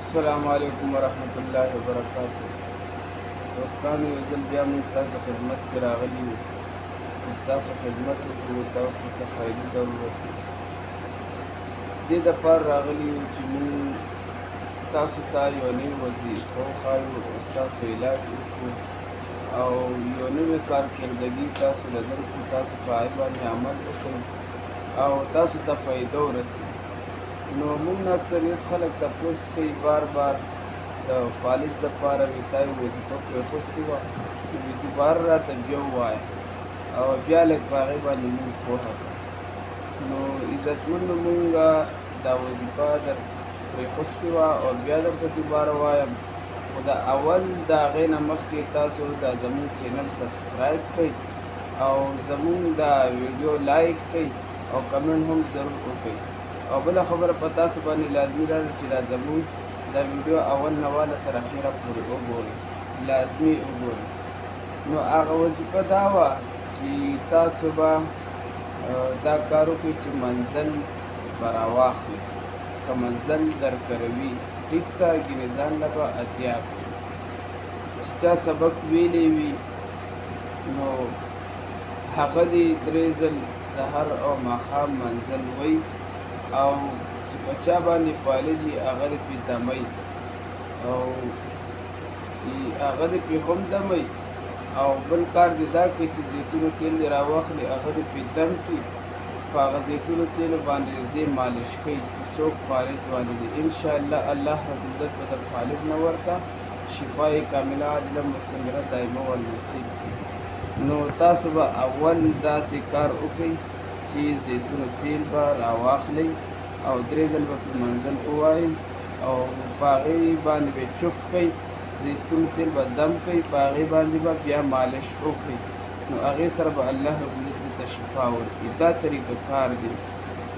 السلام علیکم ورحمت الله وبرکاتہ. دوستانو یو ځل بیا موږ ستاسو خدمت کې راغلي یو چې ستاسو خدمت وکړو، تاسو ته فایدې ته ورسوو. دې دپاره راغلي یو چې موږ تاسو ته یوه نوې وظیفه وښایو او ستاسو علاج وکړو او یو نوې کارکردګي تاسو له درکړو. تاسو په هغې باندې عمل وکړئ او تاسو ته فایده ورسوي. نو موږ نه اکثریت خلک تپوس کوي بار بار د فالج دپاره وي تا یې وظیفه پرېښستې وه نو دوباره راته بیا ووایه او بیا لږ په هغې باندې موږ پوهه کړه. نو عزتمنو موږ دا وظیفه در پرېښستې وه او بیا درته دوباره وایم، خو د اول د هغې نه مخکې تاسو دا زموږ چینل سبسکرایب کړئ او زموږ دا ویډیو لایک کړئ او کمنټ هم ضرور وکړئ. او بله خبره په تاسو باندې لازمي ده چې دا زموږ دا ویډیو اول نه واله تر اخره پورې وګورئ، لازمي وګورئ. نو هغه وظیفه دا وه چې تاسو به دا کار وکړئ چې منزل به راواخلئ. که منزل درکروي ټیک ده، ګینې ځان له به اتیا کړئ. چې چا سبق ویلی وي نو هغه دې 3 ځل سحر او ماښام منزل وی او چې په چا باندې فالج وي هغه دې پرې دمی او هغه دې پرې هم دمی. او بل کار دې دا کوي چې زیتونو تیل دې راواخلي هغه دې پرې دم کړي، په هغه زیتونو تیلو باندې دې مالش کوي چې څوک فالج باندې دي. انشاءالله الله رب العزت به د فالج نه ورته شفای کامله عاجله مستمره دایمه ورنصیب کړي. نو تاسو به اول داسې کار وکړئ چې زیتونو تیل به راواخلئ او 3 ځل به پرې منزل ووایئ او په هغې باندې به چف کئ، زیتون تیل به دم کئ، په هغې باندې به بیا مالش وکړئ. نو هغې سره به الله رب العزت ته شفا ورکړي. دا طریقه کار دی.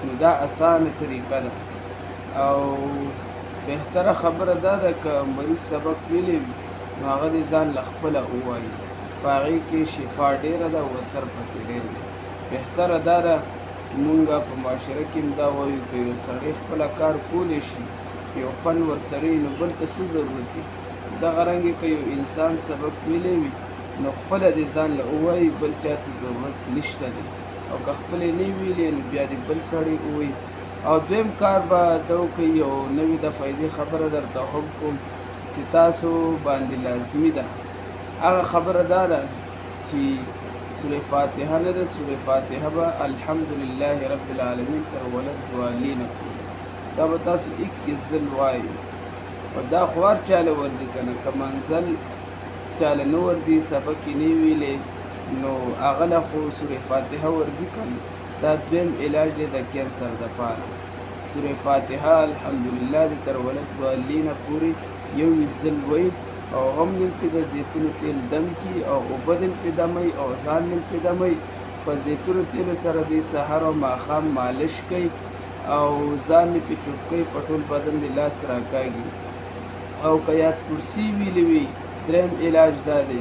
نو دا اسانه طریقه ده او بهتره خبره دا ده که مریض سبق ویلی وي نو هغه دې ځان له خپله ووایي، په هغې کې شفا ډېره ده او اثر پکې ډېر دی. بهتره دا ده مونږ په معاشره کې هم دا وایو که یو سړی خپله کار کولی شي، یو فن ورسره وي نو بل ته څه ضرورت دی. دغه رنګې که یو انسان سبق ویلی وي نو خپله دې ځان له ووایي، بل چا ته ضرورت نشته دی. او که خپلې نه ویلې نو بیا دې بل سړی ووایي. او دویم کار به ده وکړئ، یو نوې د فایدې خبره درته هم کوم چې تاسو باندې لازمي ده. هغه خبره دا ده چې سوره فاتحه نه ده، سوره فاتحه به الحمدلله رب العالمین تر ولد والین پورې دا به تاسو 21 ځل وایئ. او دا خو هر چاله ورځي که نه، که منزل چاله نه ورځي سبق یې نه ویلی نو هغه له خو سوره فاتحه ورځي که نه. دا دویم علاج دی د کینسر دپاره. سوره فاتحه الحمدلله دې تر ولد والین پورې 21 ځل وایي او هم دې پرې د زیتونو تیل دم کړي او اوبه دې پرې دمی او ځان دې پرې دمی. په زیتونو تیلو سره دې سحر او ماښام مالش کوي او ځان دې پرې چوف کوي، په ټول بدن دې لاس راکاږي. او که یاد کرسي ویلې وي دریم علاج دا دی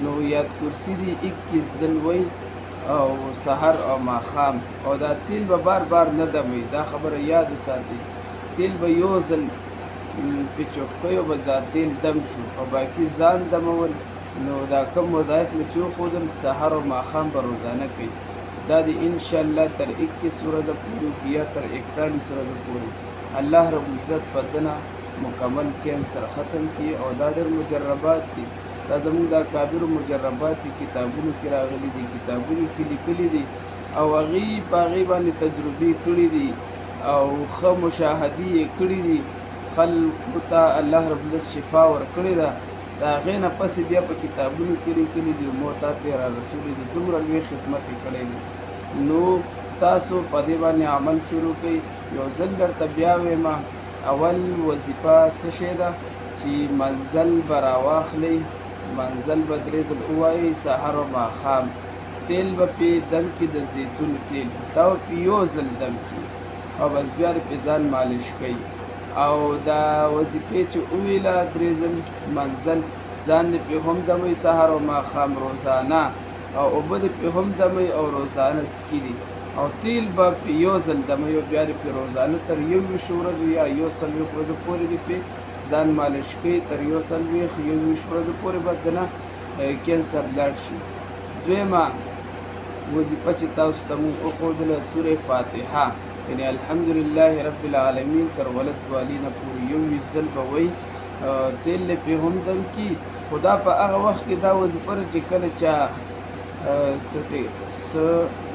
نو یاد کرسي دې 21 ځل وایي او سحر او ماښام. او دا تیل به بار بار نه دمی، دا خبره یاد وساتئ. تیل به یو ځل پې چوف کوئ او به دا تیل دم شو او باقي ځان دمول. نو دا کم وظایف مې چې وښودل سحر او ماښام به روزانه کوي. دا دې انشاءالله تر 21 ورځې پورې وکړي یا تر 41 ورځې پورې الله رب العزت په ده نه مکمل کینسر ختم کړي. او دا ډېر مجربات دي، دا زموږ د اکابرو مجربات دي، کتابونو کې راغلي دي، کتابونو کې لیکلي دي او هغې په هغې باندې تجربې کړي دي او ښه مشاهدې یې کړي دي. خلکو ته الله رب العزت شفا ورکړې ده. د هغې نه پسې بیا په کتابونو کې لیکلي دي، مو تا ته یې را رسولي دي، دومره لوی خدمت یې کړی دی. نو تاسو په دې باندې عمل شروع کړئ. یو ځل درته بیا وایم، اول وظیفه څه شی ده چې منزل به راواخلئ، منزل به 3 ځل ووایئ، سحر او ماښام. تیل به پرې دم کړي د زیتون تیل، دا به پرې یو ځل دم کړي او بس بیا دې پرې ځان مالش کوي. او دا وظیفې چې وویله 3 ځل منزل ځان دې پرې هم دمی سحر او ماښام روزانه، او اوبه دې پرې هم دمی او روزانه څکي دي. او تیل به پرې یو ځل دمی او بیا دې پرې روزانه تر 21 ورځو یا 140 ورځو پورې دې پرې ځان مالش کوي تر 140 ورځو پورې به دنه کینسر لاړ شي. دویمه وظیفه چې تاسو ته مونږ وښودله سورې فاتحه، یعنې الحمدلله رب العالمین تر ولد والینه پورې 21 ځل به وایي. تیل پې هم دم کی، خو دا په هغه وخت کې دا وظیفه ده چې کله چا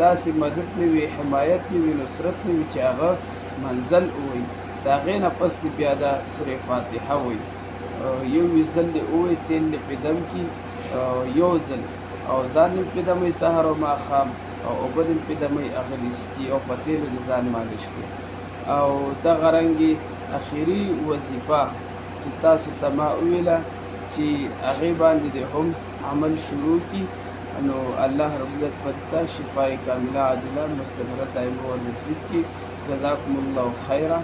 داسې مدد نه وي، حمایت نه وي، نصرت نه وي چې هغه منزل ووایي، د هغې نه پس بیا دا سورې فاتحه وایي. 21 ځل دې ووایي، تیل دې پې دم کي 1 ځل، او ځان دې پې دموي سهار او ماښام، او اوبه دې پې دموي هغه څکي، او په تیلو دې ځان مالش کړي. او دغه رنګې اخري وظیفه چې تاسو ته ما وویله چې هغې باندې دې هم عمل شروع کړي، نو الله رب العزت به ته شفای کامله عاجله مستمره دایمه ورنصیب کړي. جزاکم الله خیره.